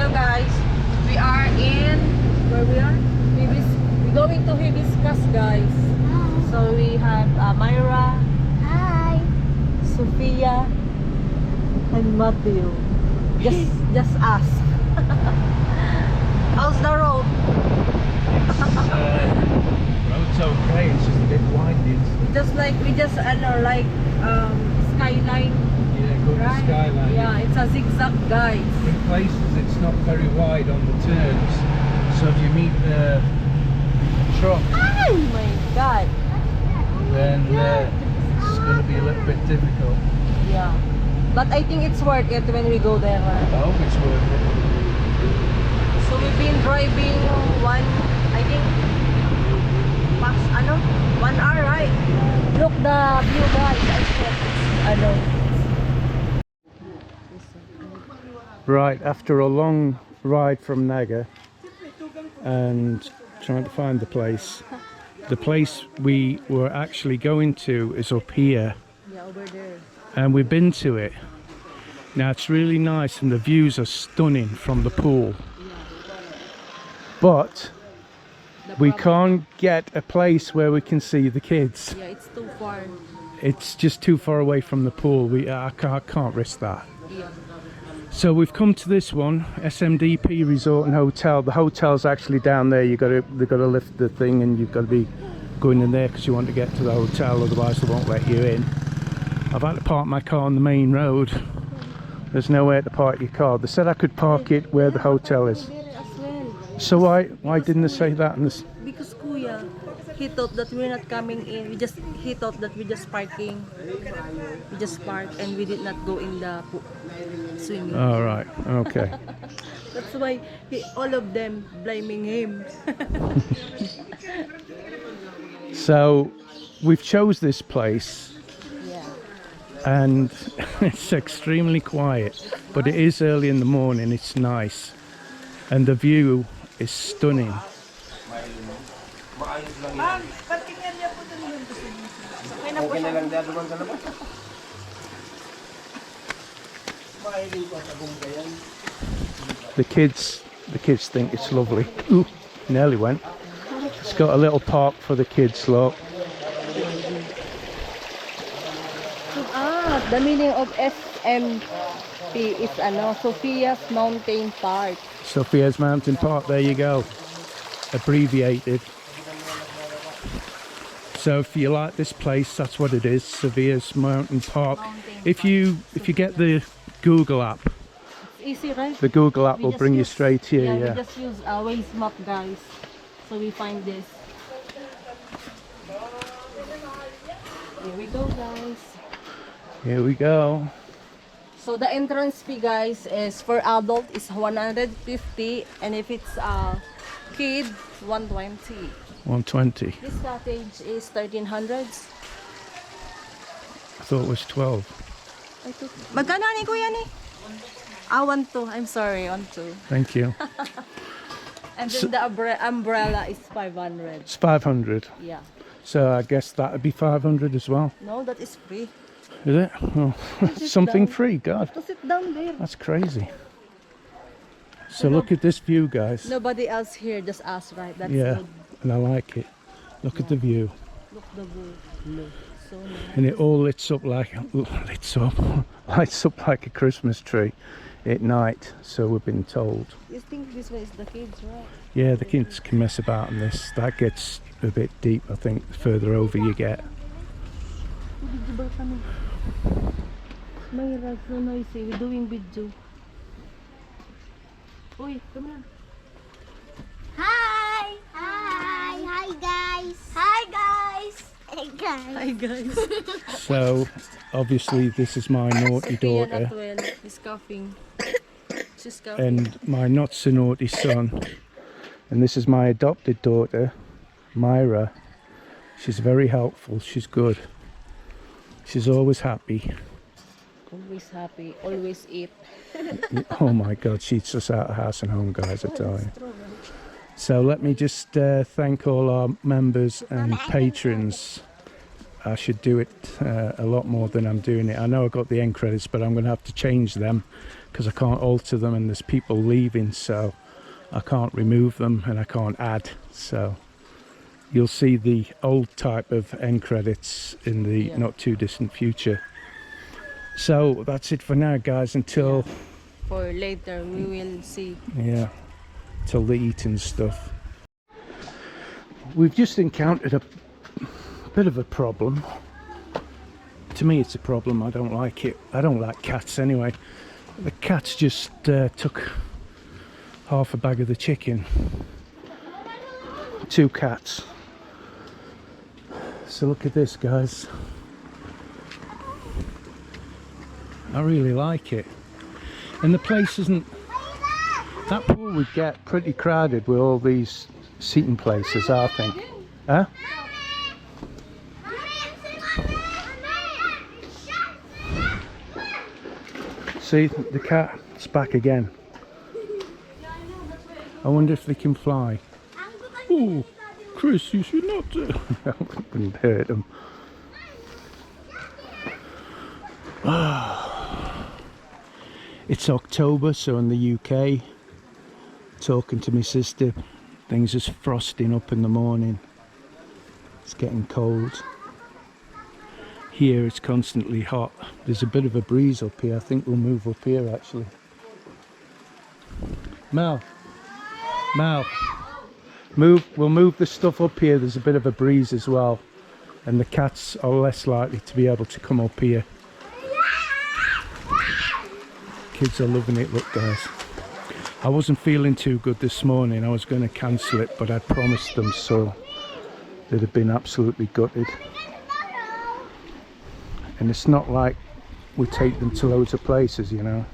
Hello guys, we are in where we are? We're going to Hibiscus guys. So we have Myra, Hi. Sophia, and Matthew. Just us. How's the road? Road's okay, it's just a bit windy. We just skyline. Yeah, go to Right? skyline. Yeah, it's a zigzag guys. In places it's not very wide on the turns, so if you meet the truck, Oh my god. then it's going to be a little bit difficult. Yeah. But I think it's worth it when we go there. I hope it's worth it. So we've been driving I think past 1 hour, right? Look the view guys. I said Right, after a long ride from Naga and trying to find the place we were actually going to is up here. Yeah, over there. And we've been to it. Now it's really nice and the views are stunning from the pool. But we can't get a place where we can see the kids. Yeah, it's too far. It's just too far away from the pool. I can't risk that. Yeah. So we've come to this one, SMDP Resort and Hotel. The hotel's actually down there. They've got to lift the thing and you've got to be going in there because you want to get to the hotel, otherwise they won't let you in. I've had to park my car on the main road. There's nowhere to park your car. They said I could park it where the hotel is. So why didn't they say that? Because Kuya, he thought that we're not coming in. He thought that we're just parking. We just parked and we did not go in the swimming. All right, okay. That's why all of them blaming him. So we've chose this place. Yeah. And it's extremely quiet, but it is early in the morning. It's nice and the view is stunning. The kids think it's lovely. Ooh, nearly went. It's got a little park for the kids, look. The meaning of SMP is Sophia's Mountain Park. Sophia's Mountain Park, there you go. Abbreviated. So if you like this place, that's what it is, Sophia's Mountain Park. If you get the Google app, It's easy, right? the Google app will bring you straight here. We just use Waze map, guys. So we find this. Here we go, guys. Here we go. So the entrance fee, guys, is for adult is 150, and if it's a kid, 120. 120. This cottage is 1300. I thought it was 12. Magkano ni kuya ni? 1.2. I'm sorry, 1.2. Thank you. And then the umbrella is 500. It's 500. Yeah. So I guess that would be 500 as well. No, that is free. Is it? Oh, something down. free, God. To sit down there. That's crazy. So look at this view, guys. Nobody else here, just us, right? That's Yeah, good. and I like it. Look at the view. Look the view. Look, so nice. And it all lights up like a Christmas tree at night, so we've been told. You think this one is the kids, right? Yeah, the kids can mess about in this. That gets a bit deep, I think, the further over you get. Mayra, so noisy. We're doing video. Uy, come on. Hi. Hi. Hi, guys. Hi, guys. Hey, guys. Hi, guys. So, obviously, this is my naughty daughter. She's coughing. She's coughing. And my not so naughty son. And this is my adopted daughter, Myra. She's very helpful. She's good. She's always happy. Always happy. Always eat. Oh my God, she eats us out of house and home, guys, I tell you. So let me just thank all our members and patrons. I should do it a lot more than I'm doing it. I know I got the end credits, but I'm going to have to change them because I can't alter them, and there's people leaving, so I can't remove them and I can't add. So you'll see the old type of end credits in the not too distant future. So that's it for now, guys, until For later, we will see. yeah, till the eating stuff. We've just encountered a bit of a problem. To me it's a problem. I don't like it. I don't like cats anyway. The cats just took half a bag of the chicken. 2 cats. So look at this, guys. I really like it. And the place isn't... That pool would get pretty crowded with all these seating places, I think. Huh? See, the cat's back again. I wonder if they can fly. Oh, Chris, you should not do. I wouldn't hurt them. It's October, so in the UK, talking to my sister, things are frosting up in the morning. It's getting cold. Here it's constantly hot. There's a bit of a breeze up here. I think we'll move up here actually. Mel, we'll move the stuff up here. There's a bit of a breeze as well, and the cats are less likely to be able to come up here. Kids are loving it. Look, guys, I wasn't feeling too good this morning. I was going to cancel it, but I promised them, so they'd have been absolutely gutted. And it's not like we take them to loads of places, you know.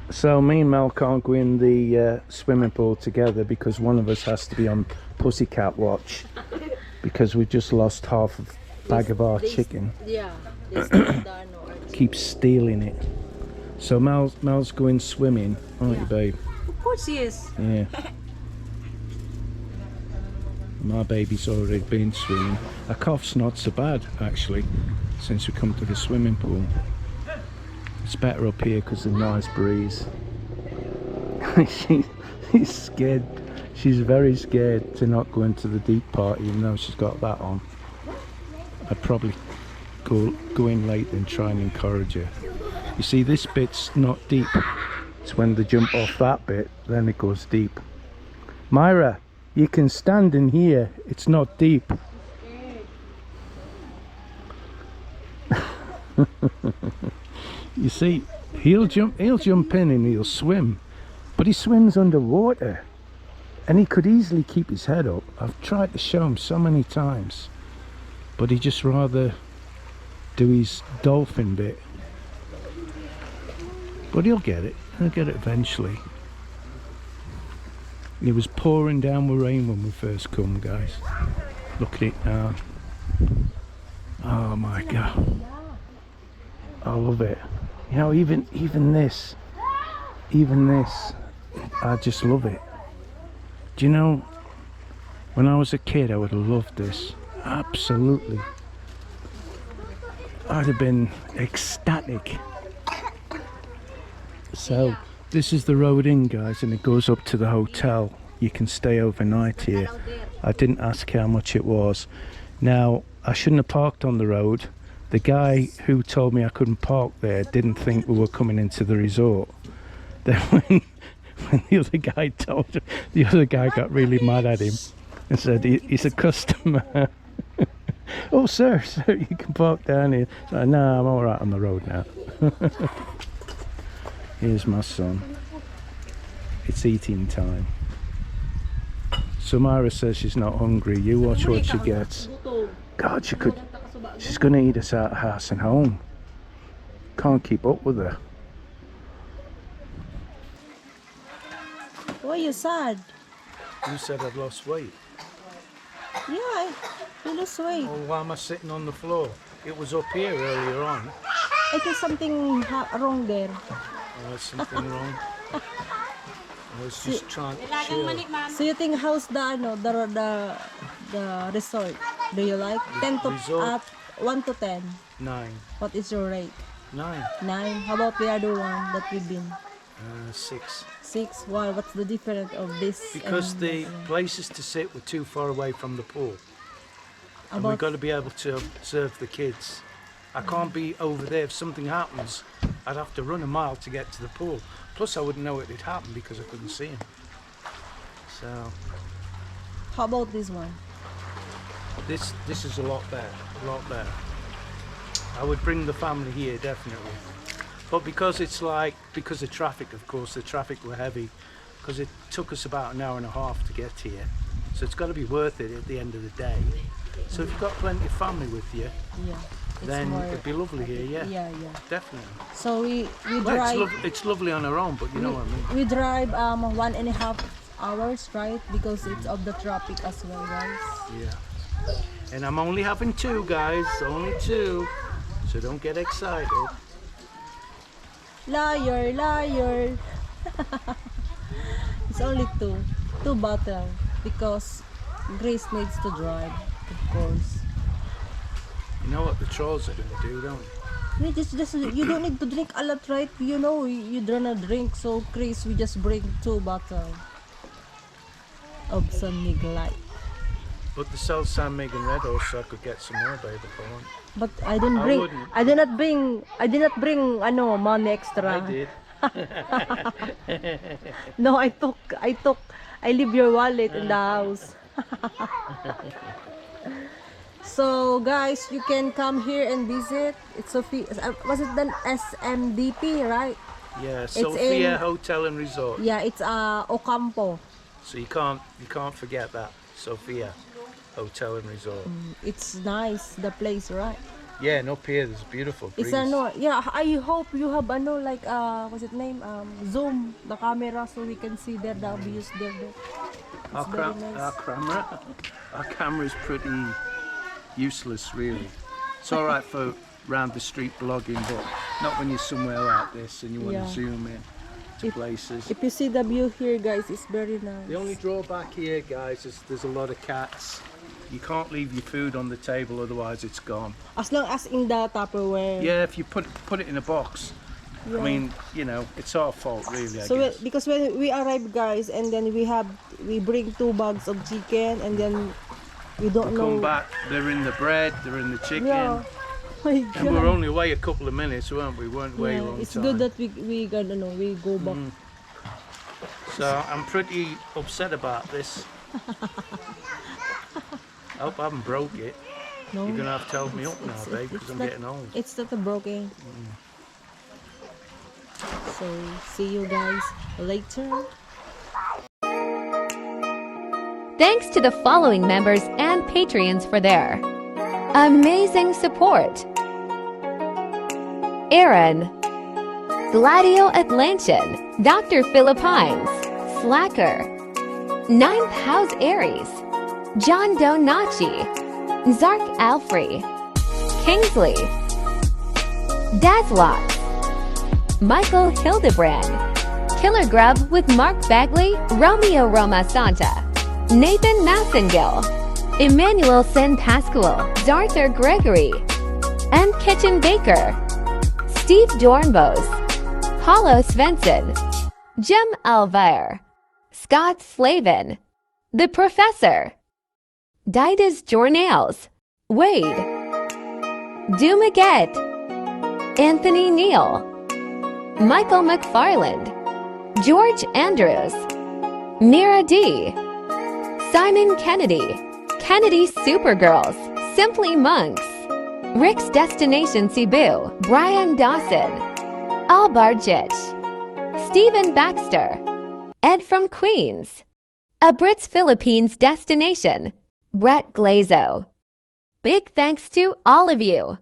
So me and Mel can't go in the swimming pool together because one of us has to be on pussycat watch because we just lost half a bag of our chicken. Yeah. Keeps stealing it. So Mel's going swimming, aren't you, babe? Of course he is. Yeah. My baby's already been swimming. Her cough's not so bad, actually, since we come to the swimming pool. It's better up here because of the nice breeze. She's scared. She's very scared to not go into the deep part, even though she's got that on. I'd probably go in late and try and encourage her. You see, this bit's not deep. It's when they jump off that bit, then it goes deep. Myra, you can stand in here. It's not deep. You see, he'll jump in and he'll swim, but he swims underwater, and he could easily keep his head up. I've tried to show him so many times, but he just rather do his dolphin bit. But he'll get it. He'll get it eventually. It was pouring down with rain when we first come, guys. Look at it now. Oh my God. I love it. You know, even this, I just love it. Do you know, when I was a kid, I would have loved this. Absolutely. I'd have been ecstatic. So, this is the road in, guys, and it goes up to the hotel. You can stay overnight here. I didn't ask how much it was. Now, I shouldn't have parked on the road. The guy who told me I couldn't park there didn't think we were coming into the resort. Then when the other guy told him, the other guy got really mad at him and said, he's a customer. Oh, sir, you can park down here. So, no, I'm all right on the road now. Here's my son. It's eating time. Samara says she's not hungry. You watch what she gets. God, she's gonna eat us out of house and home. Can't keep up with her. Why are you sad? You said I'd lost weight. Yeah, you lost weight. Oh, why am I sitting on the floor? It was up here earlier on. I think something wrong there. Oh, there's something wrong. I was just trying to chill. So you think how's the resort? Do you like? 10 to Resort? 1 to 10. 9. What is your rate? 9. 9. How about the other one that we've been? 6. 6. Why? What's the difference of this? Because and the that one? places to sit were too far away from the pool. And we've About got to be able to observe the kids. I can't be over there. If something happens, I'd have to run a mile to get to the pool. Plus I wouldn't know it had happened because I couldn't see him. So how about this one? this is a lot better, a lot better. I would bring the family here definitely. But because it's like, because of traffic, of course, the traffic were heavy, because it took us about an hour and a half to get here. So it's got to be worth it at the end of the day. So if you've got plenty of family with you, Yeah. It's then more, it'd be lovely here, yeah. Yeah, yeah. Definitely. So we Well, drive. it's lovely on our own, but you know what I mean. We drive 1.5 hours, right? Because it's of the traffic as well, guys. Yeah. And I'm only having 2, guys, only 2. So don't get excited. Liar, liar. It's only 2 bottles because Grace needs to drive, of course. You know what the trolls are going to do, don't you? We just you don't need to drink a lot, right? You know you don't drink, so Grace, we just bring 2 bottles of Scenic Light. But the sell San Megan Red also I could get some more, babe, if I want. But I don't I bring. wouldn't. I did not bring money extra. I did. No, I leave your wallet in the house. So guys, you can come here and visit. It's Sophia. Was it then SMDP, right? Yeah, Sophia in- Hotel and Resort. Yeah, it's Ocampo. So you can't forget that. Sophia Hotel and Resort. It's nice, the place, right? Yeah, and up here there's a beautiful breeze. It's yeah, I hope you have like what's it name? Zoom the camera so we can see there the views there. It's very nice. Our camera is pretty useless, really. It's all right for round the street blogging, but not when you're somewhere like this and you want Yeah. to zoom in to places. If you see the view here, guys, it's very nice. The only drawback here, guys, is there's a lot of cats. You can't leave your food on the table, otherwise it's gone. As long as in the Tupperware. Yeah, if you put it in a box. Yeah. I mean, you know, it's our fault, really. I So guess. because when we arrive, guys, and then we bring 2 bags of chicken, and then we don't know. Come back, they're in the bread, they're in the chicken. Yeah. My God. And we're only away a couple of minutes, weren't we? We weren't away a long It's time. good that we go back. So I'm pretty upset about this. I hope I haven't broke it. No. You're gonna have to help me up now, babe, because I'm not- getting old. It's not a broken. So see you guys later. Thanks to the following members and Patreons for their amazing support: Aaron, Gladio Atlantean, Dr. Philippines, Slacker, Ninth House Aries, John Donachi, Zark Alfrey, Kingsley, Dazlot, Michael Hildebrand, Killer Grub with Mark Bagley, Romeo Roma Santa, Nathan Massengill, Emmanuel Sen Pascual, Zarther Gregory, M. Kitchen Baker, Steve Dornbos, Paulo Svensson, Jim Alvair, Scott Slavin, The Professor, Didas Jornales, Wade, Dumaget, Anthony Neal, Michael McFarland, George Andrews, Mira D, Simon Kennedy, Kennedy Supergirls, Simply Monks, Rick's Destination Cebu, Brian Dawson, Albarjich, Stephen Baxter, Ed from Queens, A Brit's Philippines Destination, Brett Glazo. Big thanks to all of you.